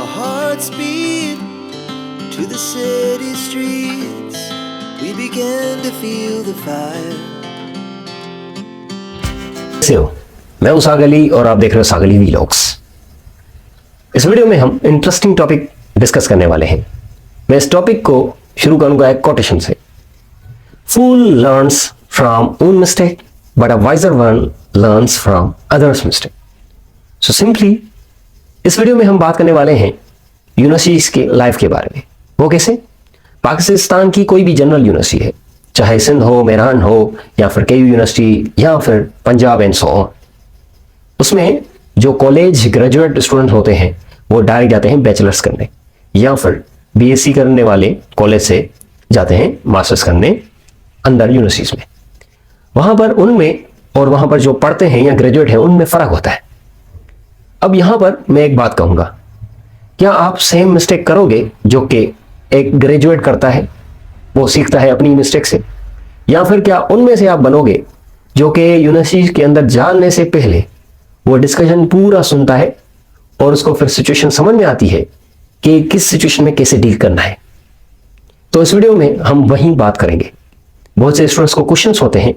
Our hearts beat to the city streets. We began to feel the fire. कैसे हो? मैं हूं सागली और आप देख रहे हो सागली व्लॉग्स। इस वीडियो में हम इंटरेस्टिंग टॉपिक डिस्कस करने वाले हैं। मैं इस टॉपिक को शुरू करूंगा एक कोटेशन से। Fool learns from own mistake but a wiser one learns from others mistake. So simply इस वीडियो में हम बात करने वाले हैं यूनिवर्सिटीज के लाइफ के बारे में। वो कैसे? पाकिस्तान की कोई भी जनरल यूनिवर्सिटी है, चाहे सिंध हो, मेरठ हो, या फिर केयू यूनिवर्सिटी, या फिर पंजाब एंड सो ऑन, उसमें जो कॉलेज ग्रेजुएट स्टूडेंट होते हैं वो डायरेक्ट जाते हैं बैचलर्स करने, या फिर बीएससी करने वाले कॉलेज से जाते हैं मास्टर्स करने अंदर यूनिवर्सिटीज में। वहां पर उनमें और वहां पर जो पढ़ते हैं या ग्रेजुएट हैं उनमें फर्क होता है। अब यहां पर मैं एक बात कहूंगा, क्या आप सेम मिस्टेक करोगे जो कि एक ग्रेजुएट करता है, वो सीखता है अपनी मिस्टेक से, या फिर क्या उनमें से आप बनोगे जो कि यूनिवर्सिटी के अंदर जाने से पहले वो डिस्कशन पूरा सुनता है और उसको फिर सिचुएशन समझ में आती है कि किस सिचुएशन में कैसे डील करना है? तो इस वीडियो में हम वही बात करेंगे। बहुत से स्टूडेंट्स को क्वेश्चंस होते हैं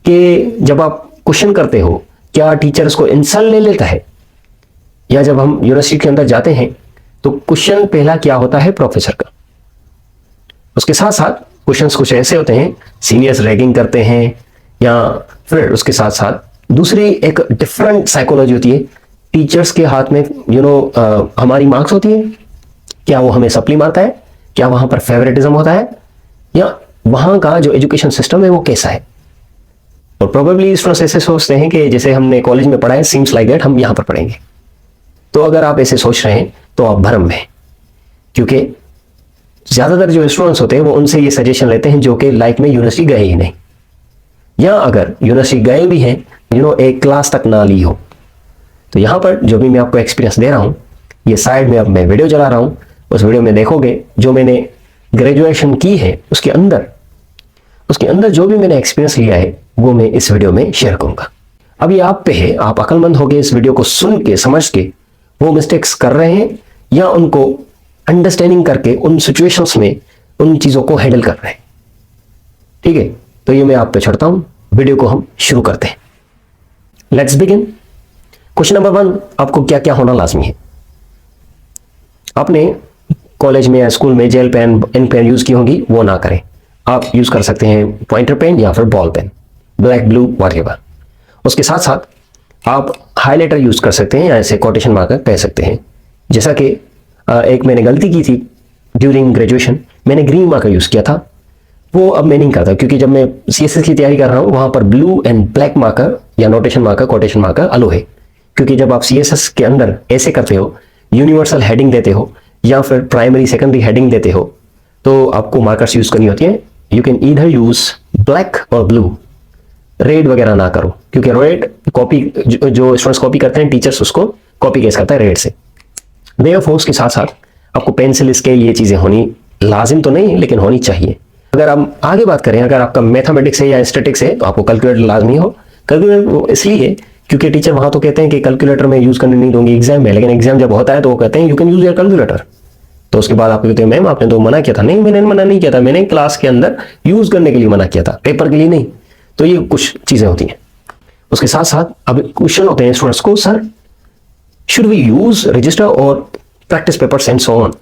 कि जब आप क्वेश्चन करते हो क्या टीचर उसको इंसल्ट ले लेता है, या जब हम यूनिवर्सिटी के अंदर जाते हैं तो क्वेश्चन पहला क्या होता है प्रोफेसर का। उसके साथ साथ क्वेश्चंस कुछ ऐसे होते हैं सीनियर्स रैगिंग करते हैं, या फिर उसके साथ साथ दूसरी एक डिफरेंट साइकोलॉजी होती है। टीचर्स के हाथ में हमारी मार्क्स होती है, क्या वो हमें सप्ली मारता है, क्या वहां पर फेवरेटिज्म होता है, या वहां का जो एजुकेशन सिस्टम है वो कैसा है। और प्रोबेबली स्टूडेंट्स ऐसे सोचते हैं कि जैसे हमने कॉलेज में पढ़ा है, सीम्स लाइक दैट हम यहां पर पढ़ेंगे। तो अगर आप ऐसे सोच रहे हैं तो आप भ्रम में हैं, क्योंकि ज्यादातर जो स्टूडेंट्स होते हैं वो उनसे ये सजेशन लेते हैं जो कि लाइफ में यूनिवर्सिटी गए ही नहीं, या अगर यूनिवर्सिटी गए भी हैं एक क्लास तक ना ली हो। तो यहां पर जो भी मैं आपको एक्सपीरियंस दे रहा हूं, ये साइड में अब मैं वीडियो चला रहा हूं, उस वीडियो में देखोगे जो मैंने ग्रेजुएशन की है उसके अंदर जो भी मैंने एक्सपीरियंस लिया है वो मैं इस वीडियो में शेयर करूंगा। अब ये आप पे है, आप अक्लमंद हो गए इस वीडियो को सुन के समझ के वो मिस्टेक्स कर रहे हैं या उनको अंडरस्टैंडिंग करके उन सिचुएशंस में उन चीजों को हैंडल कर रहे हैं। ठीक है, तो ये मैं आप पे छोड़ता हूं, वीडियो को हम शुरू करते हैं। Let's begin. क्वेश्चन नंबर 1, आपको क्या क्या होना लाजमी है? आपने कॉलेज में या स्कूल में जेल पेन, इन पेन यूज की होंगी, वो ना करें। आप यूज कर सकते हैं पॉइंटर पेन या फिर ball pen, black, blue, whatever. उसके साथ साथ आप हाइलाइटर यूज कर सकते हैं या ऐसे कोटेशन मार्कर कह सकते हैं। जैसा कि एक मैंने गलती की थी ड्यूरिंग ग्रेजुएशन, मैंने ग्रीन मार्कर यूज किया था, वो अब मैं नहीं करता, क्योंकि जब मैं सीएसएस की तैयारी कर रहा हूं वहां पर ब्लू एंड ब्लैक मार्कर या नोटेशन मार्कर, कोटेशन मार्कर अलो है। क्योंकि जब आप सीएसएस के अंदर ऐसे करते हो, यूनिवर्सल हेडिंग देते हो या फिर प्राइमरी सेकेंडरी हेडिंग देते हो, तो आपको मार्कर्स यूज करनी होती है। You can either use black और ब्लू, रेड वगैरह ना करो, क्योंकि रेड कॉपी जो स्टूडेंट्स कॉपी करते हैं, टीचर्स उसको कॉपी केस करता है रेड से। देयरफॉर के साथ साथ आपको पेंसिल, स्केल, ये चीजें होनी लाजिम तो नहीं लेकिन होनी चाहिए। अगर हम आगे बात करें, अगर आपका मैथमेटिक्स है या स्टैटिक्स है तो आपको कैलकुलेटर लाजमी हो। कैलकुलेटर इसलिए क्योंकि टीचर वहां तो कहते हैं कि कैलकुलेटर में यूज करने नहीं दूंगी एग्जाम में, लेकिन एग्जाम जब होता है तो वो कहते हैं you can use your calculator. तो उसके बाद आपको कहते हैं मैम आपने तो मना किया था। नहीं, मैंने मना नहीं किया था, मैंने क्लास के अंदर यूज करने के लिए मना किया था, पेपर के लिए नहीं। तो ये कुछ चीजें होती हैं। उसके साथ साथ अब क्वेश्चन होते हैं स्टूडेंट्स को, sir should we use register और practice papers and so on.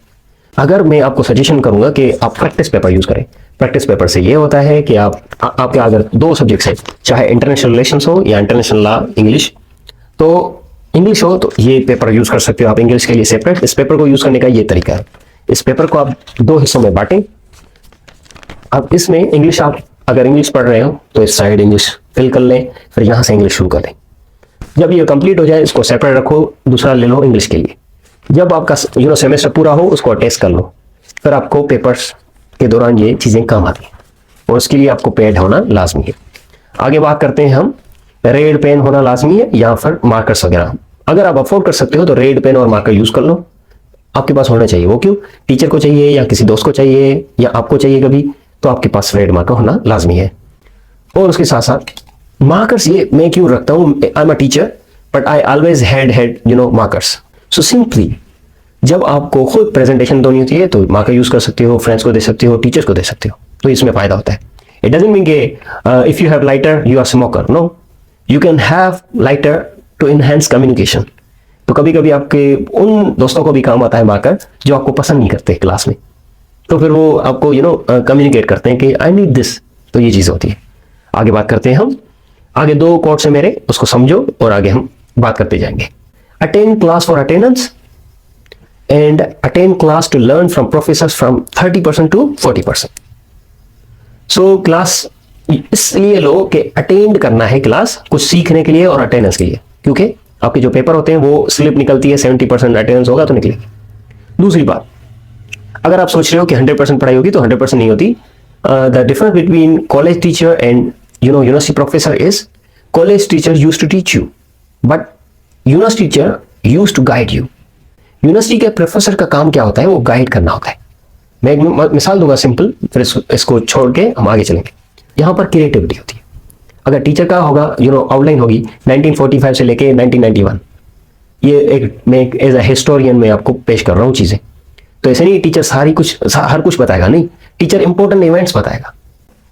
अगर मैं आपको सजेशन करूंगा कि आप प्रैक्टिस पेपर यूज करें। प्रैक्टिस पेपर से ये होता है कि आपके अगर 2 सब्जेक्ट्स है, चाहे इंटरनेशनल रिलेशंस हो या इंटरनेशनल लॉ इंग्लिश, तो इंग्लिश हो तो ये पेपर यूज कर सकते हो आप इंग्लिश के लिए सेपरेट। इस पेपर को यूज करने का ये तरीका है, इस पेपर को आप 2 हिस्सों में बांटें। अब इसमें इंग्लिश, आप अगर इंग्लिश पढ़ रहे हो तो इस साइड इंग्लिश फिल कर लें, फिर यहां से इंग्लिश शुरू कर लें। जब ये कंप्लीट हो जाए इसको सेपरेट रखो, दूसरा ले लो इंग्लिश के लिए। जब आपका सेमेस्टर पूरा हो उसको अटैच कर लो, फिर आपको पेपर्स के दौरान ये चीजें काम आती हैं, और उसके लिए आपको पैड होना लाजमी है। आगे बात करते हैं हम, रेड पेन होना लाजमी है या फिर मार्कर्स वगैरह। अगर आप अफोर्ड कर सकते हो तो रेड पेन और मार्कर यूज कर लो, आपके पास होना चाहिए। वो क्यों? टीचर को चाहिए या किसी दोस्त को चाहिए या आपको चाहिए कभी, तो आपके पास रेड मार्कर होना लाजमी है। और उसके साथ साथ मार्कर्स ये मैं क्यों रखता हूं, I am a teacher but I always had markers. So simply जब आपको खुद प्रेजेंटेशन देनी होती है तो मार्कर यूज कर सकते हो, फ्रेंड्स को दे सकते हो, टीचर्स को दे सकते हो, तो इसमें फायदा होता है. इट डजंट मीन के if you have lighter you are smoker. No, you can have lighter to enhance communication. तो कभी कभी आपके उन दोस्तों को भी काम आता है मार्कर जो आपको पसंद नहीं करते क्लास में, तो फिर वो आपको कम्युनिकेट करते हैं कि आई नीड दिस. तो ये चीज़ होती है. आगे बात करते हैं हम. आगे 2 कोट्स है मेरे, उसको समझो और आगे हम बात करते जाएंगे. Attend class for attendance and attend class to learn from professors from 30% to 40%. So class इसलिए लो कि अटेंड करना है क्लास कुछ सीखने के लिए और अटेंडेंस के लिए, क्योंकि आपके जो पेपर होते हैं वो स्लिप निकलती है 70% अटेंडेंस होगा तो निकलेगी. दूसरी बात, अगर आप सोच रहे हो कि 100% पढ़ाई होगी तो 100% नहीं होती. The difference between college teacher and university professor is college teacher used to teach you but university teacher used to guide you. University के प्रोफेसर का काम क्या होता है? वो गाइड करना होता है. मैं एक मिसाल दूंगा सिंपल, फिर इसको छोड़ के हम आगे चलेंगे. यहाँ पर क्रिएटिविटी होती है. अगर टीचर का होगा आउटलाइन होगी 1945 से लेके 1991. ये एक मैं एज अ हिस्टोरियन में आपको पेश कर रहा हूँ चीज़ें. तो ऐसे नहीं टीचर हर कुछ बताएगा, नहीं. टीचर इंपॉर्टेंट इवेंट्स बताएगा.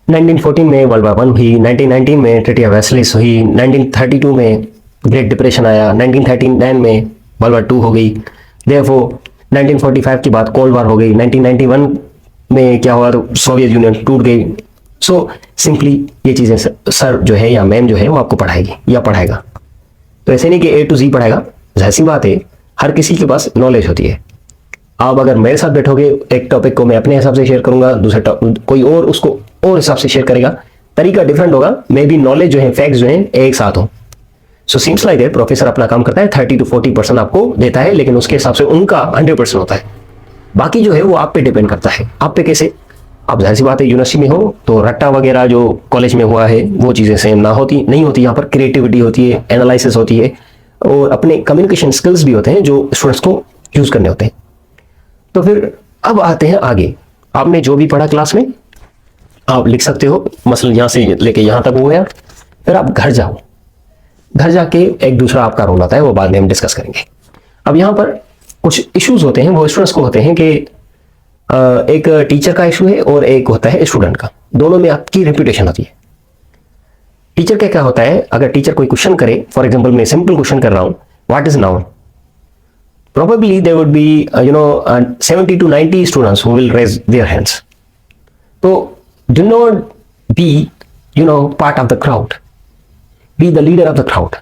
1914 में वर्ल्ड वॉर 1 हुई, 1919 में ट्रीटी ऑफ वर्साइल्स हुई, 1932 में ग्रेट डिप्रेशन आया, 1939 में वर्ल्ड वॉर 2 हो गई. देयरफॉर 1945 के बाद कोल्ड वॉर हो गई, 1991 में क्या हुआ तो सोवियत यूनियन टूट गई. सो सिंपली ये चीज़ें सर जो है या मैम जो है वो आपको पढ़ाएगी या पढ़ाएगा. तो ऐसे नहीं कि A to Z पढ़ाएगा. जाहिर सी बात है हर किसी के पास नॉलेज होती है. आप अगर मेरे साथ बैठोगे, एक टॉपिक को मैं अपने हिसाब से शेयर करूंगा, दूसरा कोई और उसको और हिसाब से शेयर करेगा, तरीका डिफरेंट होगा. मे बी नॉलेज जो है, फैक्ट्स जो है एक साथ हो. सो सीम्स लाइक दैट प्रोफेसर अपना काम करता है 30 to 40% आपको देता है, लेकिन उसके हिसाब से उनका 100% होता है. बाकी जो है वो आप पे डिपेंड करता है. आप पे कैसे? आप जाहिर सी बात है यूनिवर्सिटी में हो तो रट्टा वगैरह जो कॉलेज में हुआ है वो चीज़ें सेम नहीं होती. यहाँ पर क्रिएटिविटी होती है, एनालिसिस होती है और अपने कम्युनिकेशन स्किल्स भी होते हैं जो स्टूडेंट्स को यूज़ करने होते हैं. तो फिर अब आते हैं आगे. आपने जो भी पढ़ा क्लास में आप लिख सकते हो, मसलन यहाँ से लेके यहाँ तक हो गया. फिर आप घर जाओ, घर जाके एक दूसरा आपका रोल आता है, वो बाद में हम डिस्कस करेंगे. अब यहाँ पर कुछ इश्यूज होते हैं, वो स्टूडेंट्स को होते हैं कि एक टीचर का इशू है और एक होता है स्टूडेंट का. दोनों में आपकी रेपुटेशन होती है. टीचर का क्या होता है, अगर टीचर कोई क्वेश्चन करे, फॉर एग्जांपल मैं सिंपल क्वेश्चन कर रहा हूं, what is noun, probably there would be 70 to 90 students who will raise their hands. So do not be part of the crowd, be the leader of the crowd.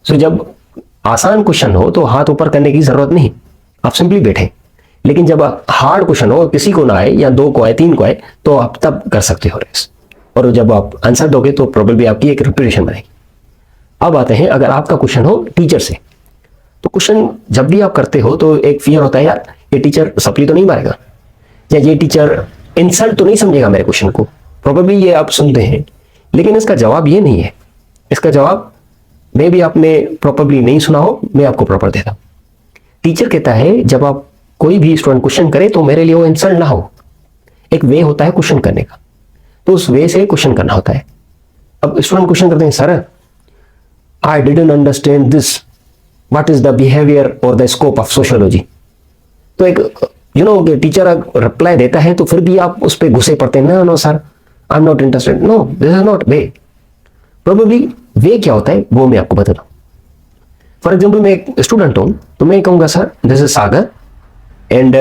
So जब आसान question हो तो हाथ ऊपर करने की जरूरत नहीं, आप सिंपली बैठे. लेकिन जब हार्ड क्वेश्चन हो, किसी को ना आए या 2 को आए 3 को आए, तो आप तब कर सकते हो रेस. और जब आप आंसर दोगे तो प्रोबेबली आपकी एक रेपुटेशन बनेगी. अब आते हैं अगर आपका क्वेश्चन हो टीचर से, तो क्वेश्चन जब भी आप करते हो तो एक फियर होता है, यार ये टीचर सप्ली तो नहीं मारेगा या ये टीचर इंसल्ट तो नहीं समझेगा मेरे क्वेश्चन को. प्रोबेबली ये आप सुनते हैं, लेकिन इसका जवाब ये नहीं है. इसका जवाब मे भी आपने प्रॉपरली नहीं सुना हो, मैं आपको प्रॉपर देता हूं. टीचर कहता है जब आप कोई भी स्टूडेंट क्वेश्चन करे तो मेरे लिए वो इंसल्ट ना हो. एक वे होता है क्वेश्चन करने का, तो उस वे से क्वेश्चन करना होता है. अब स्टूडेंट क्वेश्चन करते हैं, sir I didn't understand this, what is the behaviour और द स्कोप ऑफ सोशियोलॉजी. तो एक टीचर रिप्लाई देता है तो फिर भी आप उस पर घुसे पड़ते हैं, no sir I am not interested. No, this is not way. Probably way क्या होता है वो मैं आपको बताता हूं. फॉर एग्जाम्पल मैं एक स्टूडेंट हूं तो मैं कहूंगा sir this is Sagar and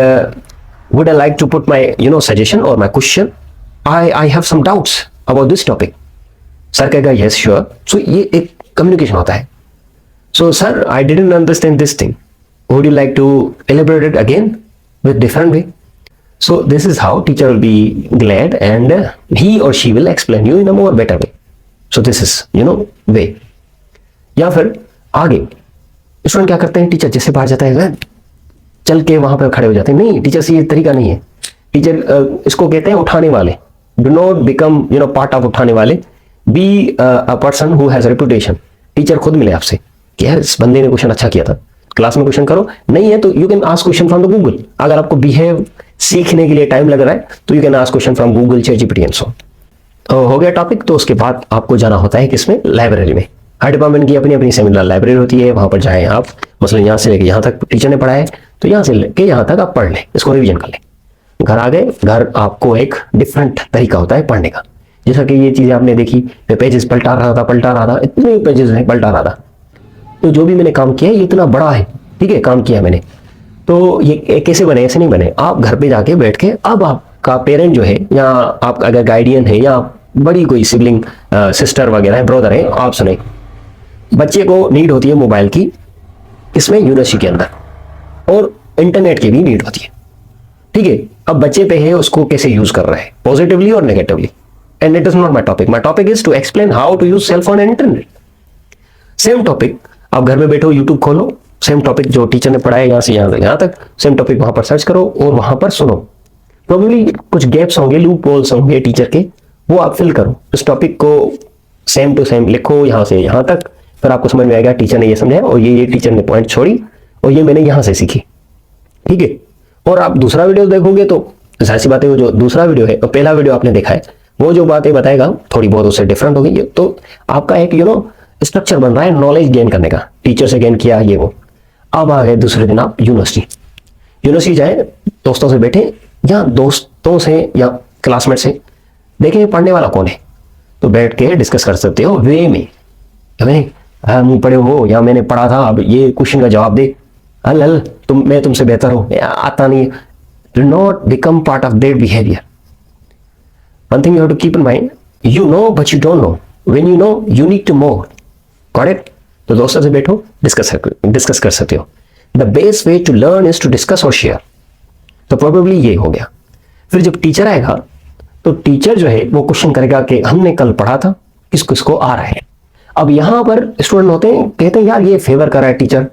would I like to put my suggestion और my question. I have some doubts about this topic. Sir कहेगा यस श्योर. सो ये एक कम्युनिकेशन होता है. So sir, I didn't understand this thing. Would you like to elaborate it again with different way? So this is how teacher will be glad and he or she will explain you in a more better way. So this is way. या फिर आगे student क्या करते हैं, teacher जैसे बाहर जाता है चल के वहां पर खड़े हो जाते हैं. नहीं, टीचर से ये तरीका नहीं है. टीचर इसको कहते हैं उठाने वाले. Do not become part of उठाने वाले. Be a person who has reputation. Teacher खुद मिले आपसे कि यार इस बंदे ने क्वेश्चन अच्छा किया था, क्लास में क्वेश्चन करो. नहीं है तो you can ask question from the Google. अगर आपको बिहेव सीखने के लिए टाइम लग रहा है तो you can ask question from Google, ChatGPT and so. हो गया टॉपिक. तो उसके बाद आपको जाना होता है किसमें, लाइब्रेरी में. हर डिपार्टमेंट की अपनी अपनी सेमिनार लाइब्रेरी होती है, वहां पर जाएं आप. मसलन यहाँ से लेकर यहाँ तक टीचर ने पढ़ाया है तो यहाँ से लेके यहाँ तक आप पढ़ लें, इसको रिवीजन कर लें। घर आ गए, घर आपको एक डिफरेंट तरीका होता है पढ़ने का। जैसा कि ये चीज़ें आपने देखी, मैं पेजेस पलटा रहा था, इतने पेजेस हैं पलटा रहा था। तो जो भी मैंने काम किया है ये इतना बड़ा है, ठीक है, काम किया मैंने। तो ये कैसे बने, ऐसे नहीं बने। आप घर पे जाके बैठ के, अब आपका पेरेंट जो है, या आप अगर गार्डियन है, या बड़ी कोई सिबलिंग सिस्टर वगैरह है, ब्रदर है, आप सुने, बच्चे को नीड होती है मोबाइल की, इसमें यूनिवर्सिटी के अंदर, और इंटरनेट की भी नीड होती है, ठीक है। अब बच्चे पे है उसको कैसे यूज कर रहा है, पॉजिटिवली और negatively, and it is not my topic is to explain how to use cell phone and internet. Same topic आप घर में बैठो, यूट्यूब खोलो, सेम टॉपिक जो टीचर ने पढ़ाया यहाँ से यहाँ तक, सेम टॉपिक वहां पर सर्च करो और वहां पर सुनो। प्रोबेबली कुछ गैप्स होंगे, लूप होल्स होंगे टीचर के, वो आप फिल करो। इस टॉपिक को सेम टू सेम लिखो यहाँ से यहाँ तक, फिर आपको समझ में आएगा टीचर ने ये समझाया और ये टीचर ने पॉइंट छोड़ी और ये मैंने यहाँ से सीखी, ठीक है। और आप दूसरा वीडियो देखोगे तो जाहिर सी बात है, वो जो दूसरा वीडियो है और पहला वीडियो आपने देखा है, वो जो बातें बताएगा थोड़ी बहुत उससे डिफरेंट होगी। तो आपका एक स्ट्रक्चर बन रहा है नॉलेज गेन करने का, टीचर से गेन किया ये वो। अब आ गए दूसरे दिन आप यूनिवर्सिटी जाए, दोस्तों से बैठे, या दोस्तों से या क्लासमेट से देखें पढ़ने वाला कौन है, तो बैठ के डिस्कस कर सकते हो वे में। हम पढ़े हो या मैंने पढ़ा था, अब ये क्वेश्चन का जवाब दे, हल मैं तुमसे बेहतर हूं, आता नहीं। Do not become part of their behaviour. One thing you have to keep in mind, you know but you don't know, when you know you need to more. Got it? तो दोस्तों से बैठो, डिस्कस कर सकते हो। The best way to learn is to discuss और share. तो probably ये हो गया। फिर जब टीचर आएगा तो टीचर जो है वो क्वेश्चन करेगा कि हमने कल पढ़ा था, किस किस को आ रहा है। अब यहां पर स्टूडेंट होते हैं, कहते हैं यार ये फेवर कर रहा है टीचर,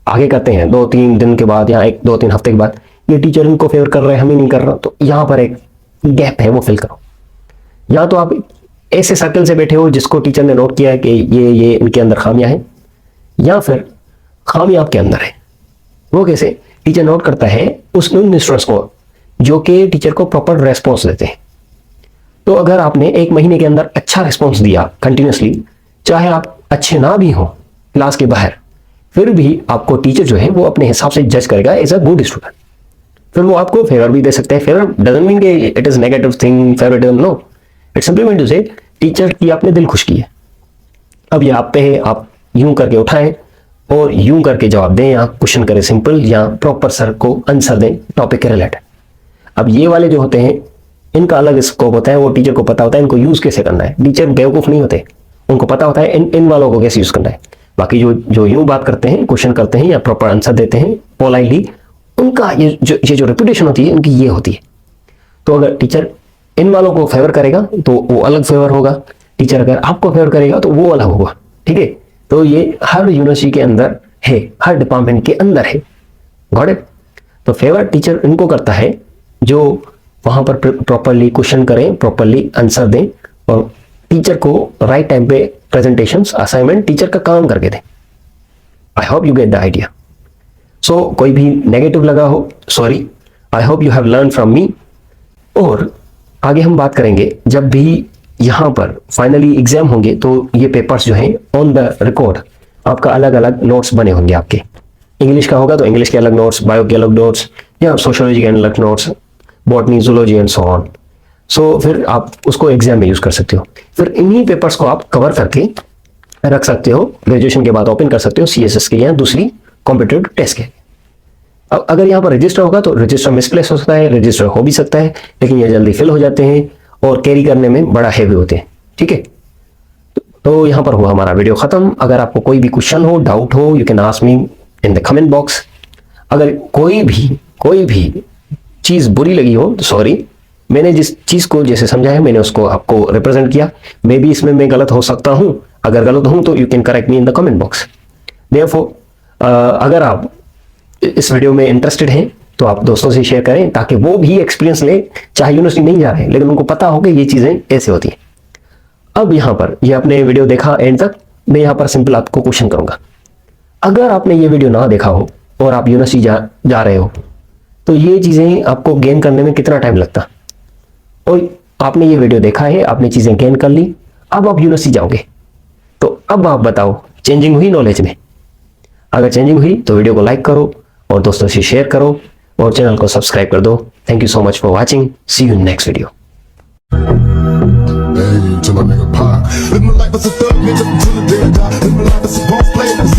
आगे करते हैं 2-3 दिन के बाद या 1-2-3 हफ्ते के बाद, ये टीचर इनको फेवर कर रहे हैं, हमें नहीं कर रहा। तो यहां पर एक गैप है, वो फिल करो। या तो आप ऐसे सर्कल से बैठे हो जिसको टीचर ने नोट किया है कि ये इनके अंदर खामियां हैं, या फिर खामियां आपके अंदर है। वो कैसे? टीचर नोट करता है उन स्टूडेंट्स को जो कि टीचर को प्रॉपर रेस्पॉन्स देते हैं। तो अगर आपने 1 महीने के अंदर अच्छा रिस्पॉन्स दिया कंटिन्यूसली, चाहे आप अच्छे ना भी हो क्लास के बाहर, फिर भी आपको टीचर जो है वो अपने हिसाब से जज करेगा एज अ गुड स्टूडेंट। फिर वो आपको फेवर भी दे सकते हैं। फेवर डजंट मीन कि it is negative thing, favouritism, no, it simply mean to say teacher की आपने दिल खुश की है। अब ये आप पे है, आप यूं करके उठाएं और यूं करके जवाब दें, या क्वेश्चन करें सिंपल, या प्रॉपर सर को आंसर दें टॉपिक के रिलेटेड। अब ये वाले जो होते हैं इनका अलग स्कोप होता है, वो टीचर को पता होता है इनको यूज कैसे करना है। टीचर बेवकूफ नहीं होते, उनको पता होता है इन वालों को कैसे यूज करना है। बाकी जो यूं बात करते हैं, क्वेश्चन करते हैं या प्रॉपर आंसर देते हैं पोलाइटली, उनका ये जो रेपुटेशन होती है इनकी ये होती है। तो अगर टीचर इन वालों को फेवर करेगा तो वो अलग फेवर होगा, टीचर अगर आपको फेवर करेगा तो वो अलग होगा, ठीक है। तो ये हर यूनिवर्सिटी के अंदर है, हर डिपार्टमेंट के अंदर है। Got it? तो फेवर टीचर इनको करता है जो वहां पर प्रॉपरली क्वेश्चन करें, प्रॉपरली आंसर दें, और टीचर को राइट टाइम पे प्रेजेंटेशंस, असाइनमेंट टीचर का काम करके दें। I hope you get the idea. So कोई भी नेगेटिव लगा हो, sorry, I hope you have learn from me. और आगे हम बात करेंगे जब भी यहाँ पर फाइनली एग्जाम होंगे तो ये पेपर्स जो हैं ऑन द रिकॉर्ड आपका अलग अलग नोट्स बने होंगे आपके। इंग्लिश का होगा तो इंग्लिश के अलग नोट्स, बायो के अलग नोट्स, या सोशियोलॉजी के अलग notes, botany, zoology and so on. So फिर आप उसको एग्जाम में यूज कर सकते हो। फिर इन्हीं पेपर्स को आप कवर करके रख सकते हो, ग्रेजुएशन के बाद ओपन कर सकते हो CSS के या दूसरी कॉम्पिटिटिव टेस्ट के। अब अगर यहाँ पर रजिस्टर होगा तो रजिस्टर मिसप्लेस हो सकता है, रजिस्टर हो भी सकता है, लेकिन ये जल्दी फिल हो जाते हैं और कैरी करने में बड़ा हैवी होते हैं, ठीक है। तो यहाँ पर हुआ हमारा वीडियो खत्म। अगर आपको कोई भी क्वेश्चन हो, डाउट हो, you can ask me in the comment box. अगर कोई भी चीज बुरी लगी हो तो सॉरी, मैंने जिस चीज को जैसे समझा है मैंने उसको आपको रिप्रेजेंट किया। मे बी इसमें मैं गलत हो सकता हूं, अगर गलत हूं तो you can correct me in the comment box. Therefore अगर आप इस वीडियो में इंटरेस्टेड हैं तो आप दोस्तों से शेयर करें ताकि वो भी एक्सपीरियंस ले, चाहे यूनिवर्सिटी नहीं जा रहे हैं लेकिन उनको पता हो कि ये चीजें ऐसे होती हैं। अब यहाँ पर ये आपने वीडियो देखा एंड तक, मैं यहाँ पर सिंपल आपको क्वेश्चन करूंगा। अगर आपने ये वीडियो ना देखा हो और आप यूनिवर्सिटी जा रहे हो तो ये चीजें आपको गेन करने में कितना टाइम लगता? और आपने ये वीडियो देखा है, आपने चीजें गेन कर ली, अब आप यूनिवर्सिटी जाओगे तो अब आप बताओ चेंजिंग हुई नॉलेज में? अगर चेंजिंग हुई तो वीडियो को लाइक करो और दोस्तों से शेयर करो और चैनल को सब्सक्राइब कर दो। Thank you so much for watching. See you in next video. Till a nigga pop. Live my life as a thug, nigga, till the day I die. Live my life as a boss player.